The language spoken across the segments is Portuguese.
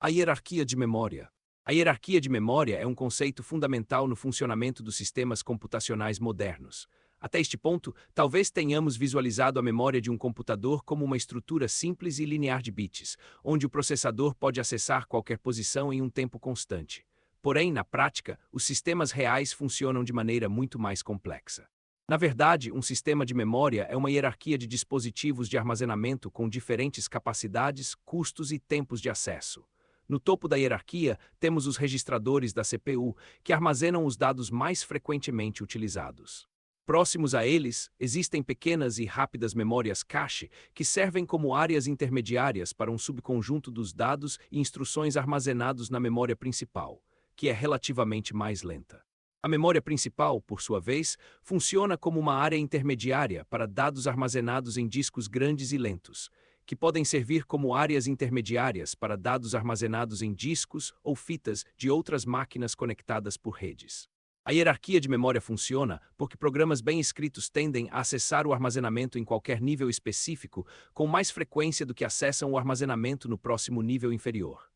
A hierarquia de memória. A hierarquia de memória é um conceito fundamental no funcionamento dos sistemas computacionais modernos. Até este ponto, talvez tenhamos visualizado a memória de um computador como uma estrutura simples e linear de bits, onde o processador pode acessar qualquer posição em um tempo constante. Porém, na prática, os sistemas reais funcionam de maneira muito mais complexa. Na verdade, um sistema de memória é uma hierarquia de dispositivos de armazenamento com diferentes capacidades, custos e tempos de acesso. No topo da hierarquia, temos os registradores da CPU, que armazenam os dados mais frequentemente utilizados. Próximos a eles, existem pequenas e rápidas memórias cache, que servem como áreas intermediárias para um subconjunto dos dados e instruções armazenados na memória principal, que é relativamente mais lenta. A memória principal, por sua vez, funciona como uma área intermediária para dados armazenados em discos grandes e lentos, que podem servir como áreas intermediárias para dados armazenados em discos ou fitas de outras máquinas conectadas por redes. A hierarquia de memória funciona porque programas bem escritos tendem a acessar o armazenamento em qualquer nível específico com mais frequência do que acessam o armazenamento no próximo nível inferior.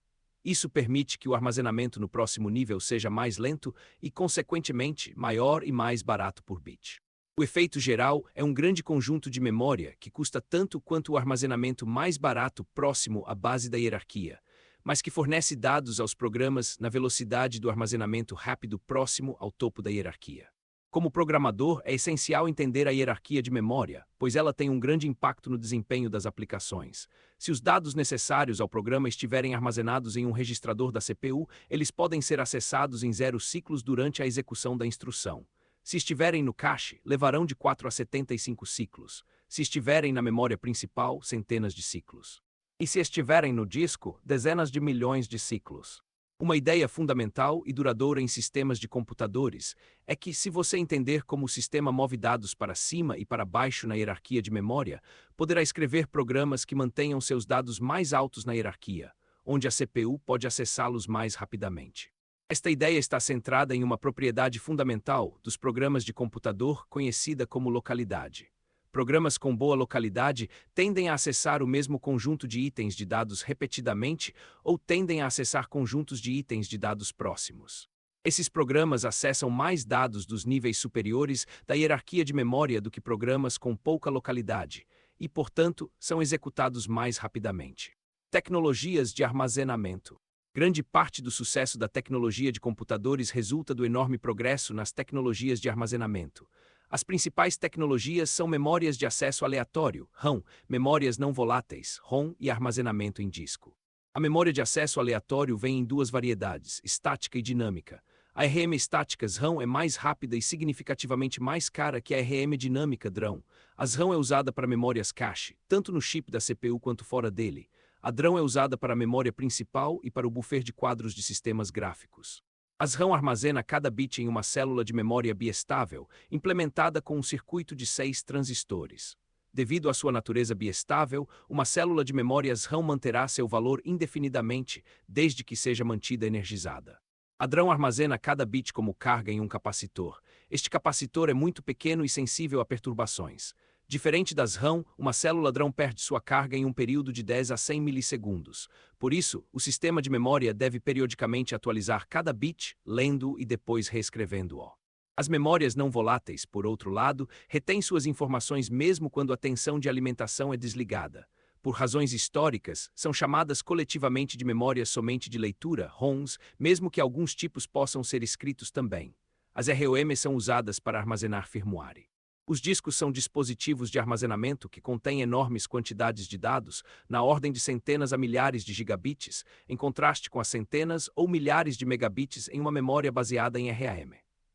Isso permite que o armazenamento no próximo nível seja mais lento e, consequentemente, maior e mais barato por bit. O efeito geral é um grande conjunto de memória que custa tanto quanto o armazenamento mais barato próximo à base da hierarquia, mas que fornece dados aos programas na velocidade do armazenamento rápido próximo ao topo da hierarquia. Como programador, é essencial entender a hierarquia de memória, pois ela tem um grande impacto no desempenho das aplicações. Se os dados necessários ao programa estiverem armazenados em um registrador da CPU, eles podem ser acessados em 0 ciclos durante a execução da instrução. Se estiverem no cache, levarão de 4 a 75 ciclos. Se estiverem na memória principal, centenas de ciclos. E se estiverem no disco, dezenas de milhões de ciclos. Uma ideia fundamental e duradoura em sistemas de computadores é que, se você entender como o sistema move dados para cima e para baixo na hierarquia de memória, poderá escrever programas que mantenham seus dados mais altos na hierarquia, onde a CPU pode acessá-los mais rapidamente. Esta ideia está centrada em uma propriedade fundamental dos programas de computador conhecida como localidade. Programas com boa localidade tendem a acessar o mesmo conjunto de itens de dados repetidamente ou tendem a acessar conjuntos de itens de dados próximos. Esses programas acessam mais dados dos níveis superiores da hierarquia de memória do que programas com pouca localidade e, portanto, são executados mais rapidamente. Tecnologias de armazenamento. Grande parte do sucesso da tecnologia de computadores resulta do enorme progresso nas tecnologias de armazenamento. As principais tecnologias são memórias de acesso aleatório, RAM, memórias não voláteis, ROM e armazenamento em disco. A memória de acesso aleatório vem em duas variedades, estática e dinâmica. A RM estáticas RAM é mais rápida e significativamente mais cara que a RM dinâmica DRAM. As RAM é usada para memórias cache, tanto no chip da CPU quanto fora dele. A DRAM é usada para a memória principal e para o buffer de quadros de sistemas gráficos. As RAM armazena cada bit em uma célula de memória biestável, implementada com um circuito de 6 transistores. Devido à sua natureza biestável, uma célula de memórias RAM manterá seu valor indefinidamente, desde que seja mantida energizada. A DRAM armazena cada bit como carga em um capacitor. Este capacitor é muito pequeno e sensível a perturbações. Diferente das RAM, uma célula DRAM perde sua carga em um período de 10 a 100 milissegundos. Por isso, o sistema de memória deve periodicamente atualizar cada bit, lendo e depois reescrevendo-o. As memórias não voláteis, por outro lado, retêm suas informações mesmo quando a tensão de alimentação é desligada. Por razões históricas, são chamadas coletivamente de memórias somente de leitura, ROMs, mesmo que alguns tipos possam ser escritos também. As ROM são usadas para armazenar firmware. Os discos são dispositivos de armazenamento que contêm enormes quantidades de dados, na ordem de centenas a milhares de gigabits, em contraste com as centenas ou milhares de megabits em uma memória baseada em RAM.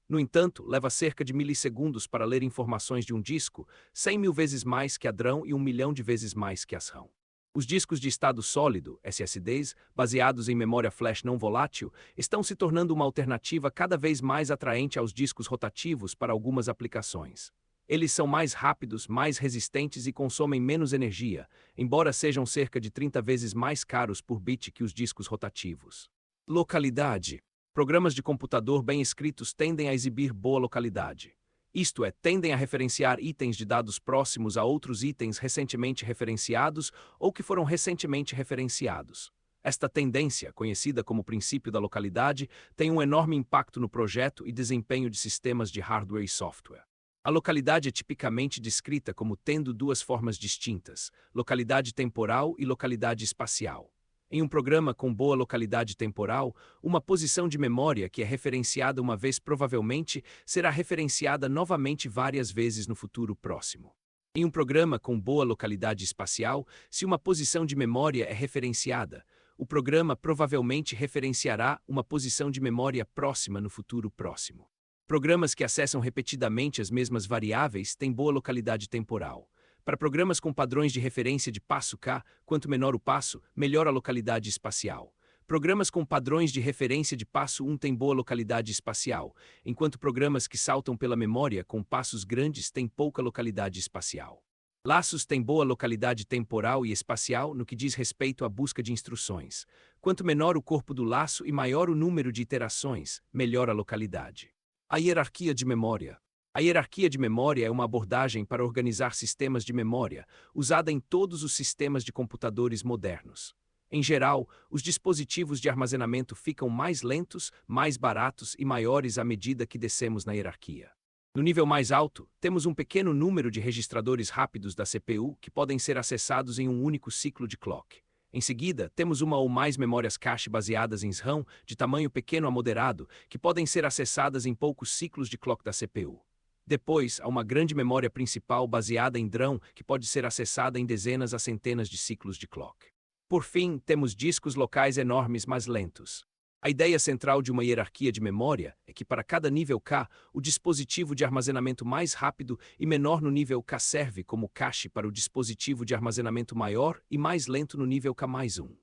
No entanto, leva cerca de milissegundos para ler informações de um disco, 100 mil vezes mais que a DRAM e 1 milhão de vezes mais que as RAM. Os discos de estado sólido, SSDs, baseados em memória flash não volátil, estão se tornando uma alternativa cada vez mais atraente aos discos rotativos para algumas aplicações. Eles são mais rápidos, mais resistentes e consomem menos energia, embora sejam cerca de 30 vezes mais caros por bit que os discos rotativos. Localidade. Programas de computador bem escritos tendem a exibir boa localidade. Isto é, tendem a referenciar itens de dados próximos a outros itens recentemente referenciados ou que foram recentemente referenciados. Esta tendência, conhecida como princípio da localidade, tem um enorme impacto no projeto e desempenho de sistemas de hardware e software. A localidade é tipicamente descrita como tendo duas formas distintas: localidade temporal e localidade espacial. Em um programa com boa localidade temporal, uma posição de memória que é referenciada uma vez provavelmente será referenciada novamente várias vezes no futuro próximo. Em um programa com boa localidade espacial, se uma posição de memória é referenciada, o programa provavelmente referenciará uma posição de memória próxima no futuro próximo. Programas que acessam repetidamente as mesmas variáveis têm boa localidade temporal. Para programas com padrões de referência de passo K, quanto menor o passo, melhor a localidade espacial. Programas com padrões de referência de passo 1 têm boa localidade espacial, enquanto programas que saltam pela memória com passos grandes têm pouca localidade espacial. Laços têm boa localidade temporal e espacial no que diz respeito à busca de instruções. Quanto menor o corpo do laço e maior o número de iterações, melhor a localidade. A hierarquia de memória. A hierarquia de memória é uma abordagem para organizar sistemas de memória, usada em todos os sistemas de computadores modernos. Em geral, os dispositivos de armazenamento ficam mais lentos, mais baratos e maiores à medida que descemos na hierarquia. No nível mais alto, temos um pequeno número de registradores rápidos da CPU que podem ser acessados em um único ciclo de clock. Em seguida, temos uma ou mais memórias cache baseadas em SRAM de tamanho pequeno a moderado que podem ser acessadas em poucos ciclos de clock da CPU. Depois, há uma grande memória principal baseada em DRAM que pode ser acessada em dezenas a centenas de ciclos de clock. Por fim, temos discos locais enormes mas lentos. A ideia central de uma hierarquia de memória é que para cada nível K, o dispositivo de armazenamento mais rápido e menor no nível K serve como cache para o dispositivo de armazenamento maior e mais lento no nível K mais 1.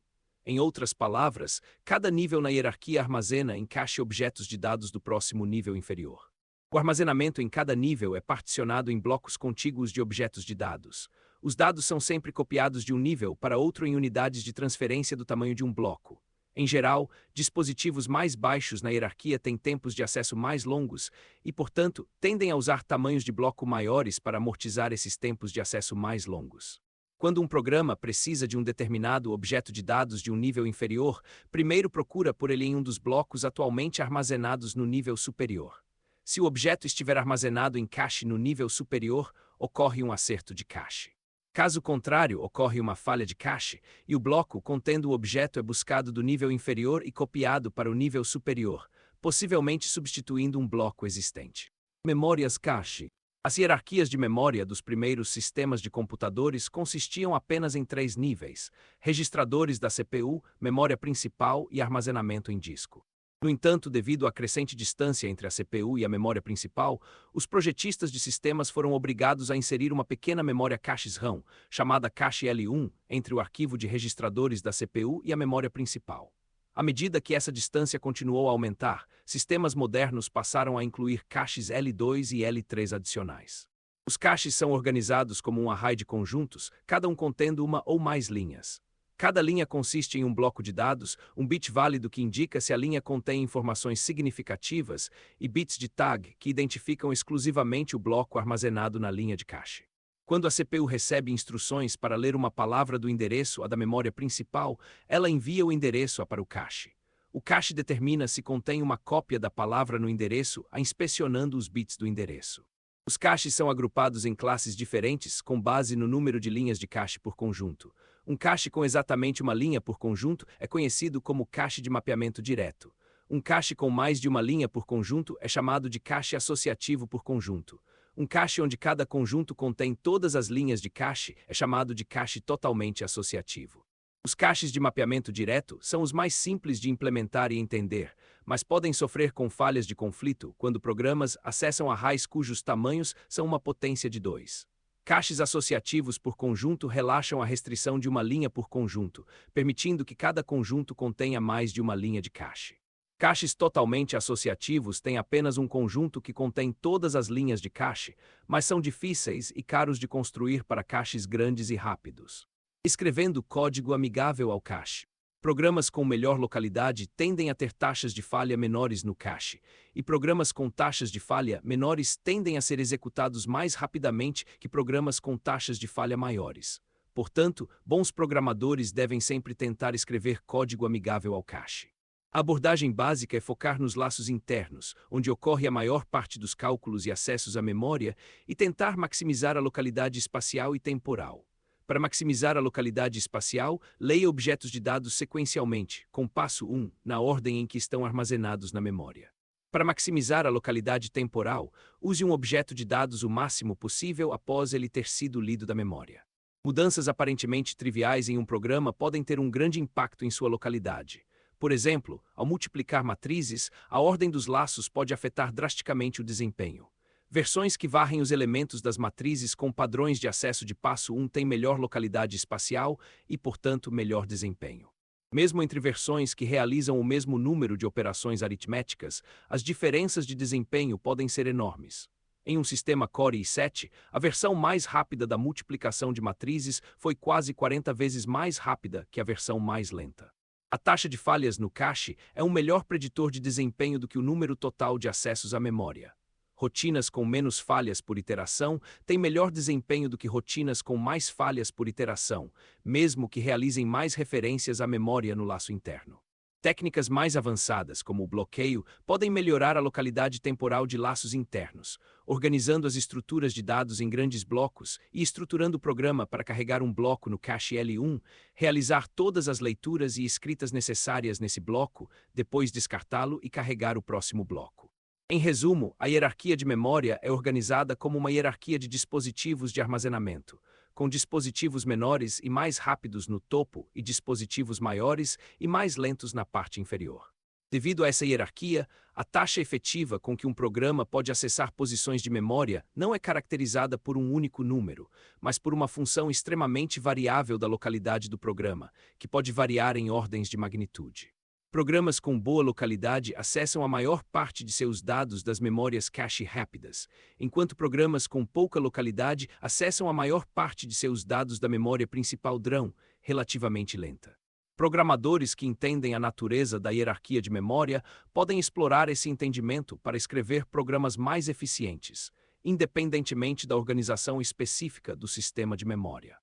Em outras palavras, cada nível na hierarquia armazena em cache objetos de dados do próximo nível inferior. O armazenamento em cada nível é particionado em blocos contíguos de objetos de dados. Os dados são sempre copiados de um nível para outro em unidades de transferência do tamanho de um bloco. Em geral, dispositivos mais baixos na hierarquia têm tempos de acesso mais longos e, portanto, tendem a usar tamanhos de bloco maiores para amortizar esses tempos de acesso mais longos. Quando um programa precisa de um determinado objeto de dados de um nível inferior, primeiro procura por ele em um dos blocos atualmente armazenados no nível superior. Se o objeto estiver armazenado em cache no nível superior, ocorre um acerto de cache. Caso contrário, ocorre uma falha de cache, e o bloco contendo o objeto é buscado do nível inferior e copiado para o nível superior, possivelmente substituindo um bloco existente. Memórias cache. As hierarquias de memória dos primeiros sistemas de computadores consistiam apenas em 3 níveis: registradores da CPU, memória principal e armazenamento em disco. No entanto, devido à crescente distância entre a CPU e a memória principal, os projetistas de sistemas foram obrigados a inserir uma pequena memória cache SRAM, chamada cache L1, entre o arquivo de registradores da CPU e a memória principal. À medida que essa distância continuou a aumentar, sistemas modernos passaram a incluir caches L2 e L3 adicionais. Os caches são organizados como um array de conjuntos, cada um contendo uma ou mais linhas. Cada linha consiste em um bloco de dados, um bit válido que indica se a linha contém informações significativas e bits de tag que identificam exclusivamente o bloco armazenado na linha de cache. Quando a CPU recebe instruções para ler uma palavra do endereço à da memória principal, ela envia o endereço para o cache. O cache determina se contém uma cópia da palavra no endereço, inspecionando os bits do endereço. Os caches são agrupados em classes diferentes com base no número de linhas de cache por conjunto. Um cache com exatamente uma linha por conjunto é conhecido como cache de mapeamento direto. Um cache com mais de uma linha por conjunto é chamado de cache associativo por conjunto. Um cache onde cada conjunto contém todas as linhas de cache é chamado de cache totalmente associativo. Os caches de mapeamento direto são os mais simples de implementar e entender, mas podem sofrer com falhas de conflito quando programas acessam arrays cujos tamanhos são uma potência de 2. Caches associativos por conjunto relaxam a restrição de uma linha por conjunto, permitindo que cada conjunto contenha mais de uma linha de cache. Caches totalmente associativos têm apenas um conjunto que contém todas as linhas de cache, mas são difíceis e caros de construir para caches grandes e rápidos. Escrevendo código amigável ao cache. Programas com melhor localidade tendem a ter taxas de falha menores no cache, e programas com taxas de falha menores tendem a ser executados mais rapidamente que programas com taxas de falha maiores. Portanto, bons programadores devem sempre tentar escrever código amigável ao cache. A abordagem básica é focar nos laços internos, onde ocorre a maior parte dos cálculos e acessos à memória, e tentar maximizar a localidade espacial e temporal. Para maximizar a localidade espacial, leia objetos de dados sequencialmente, com passo 1, na ordem em que estão armazenados na memória. Para maximizar a localidade temporal, use um objeto de dados o máximo possível após ele ter sido lido da memória. Mudanças aparentemente triviais em um programa podem ter um grande impacto em sua localidade. Por exemplo, ao multiplicar matrizes, a ordem dos laços pode afetar drasticamente o desempenho. Versões que varrem os elementos das matrizes com padrões de acesso de passo 1 têm melhor localidade espacial e, portanto, melhor desempenho. Mesmo entre versões que realizam o mesmo número de operações aritméticas, as diferenças de desempenho podem ser enormes. Em um sistema Core i7, a versão mais rápida da multiplicação de matrizes foi quase 40 vezes mais rápida que a versão mais lenta. A taxa de falhas no cache é um melhor preditor de desempenho do que o número total de acessos à memória. Rotinas com menos falhas por iteração têm melhor desempenho do que rotinas com mais falhas por iteração, mesmo que realizem mais referências à memória no laço interno. Técnicas mais avançadas, como o bloqueio, podem melhorar a localidade temporal de laços internos, organizando as estruturas de dados em grandes blocos e estruturando o programa para carregar um bloco no cache L1, realizar todas as leituras e escritas necessárias nesse bloco, depois descartá-lo e carregar o próximo bloco. Em resumo, a hierarquia de memória é organizada como uma hierarquia de dispositivos de armazenamento, com dispositivos menores e mais rápidos no topo e dispositivos maiores e mais lentos na parte inferior. Devido a essa hierarquia, a taxa efetiva com que um programa pode acessar posições de memória não é caracterizada por um único número, mas por uma função extremamente variável da localidade do programa, que pode variar em ordens de magnitude. Programas com boa localidade acessam a maior parte de seus dados das memórias cache rápidas, enquanto programas com pouca localidade acessam a maior parte de seus dados da memória principal DRAM, relativamente lenta. Programadores que entendem a natureza da hierarquia de memória podem explorar esse entendimento para escrever programas mais eficientes, independentemente da organização específica do sistema de memória.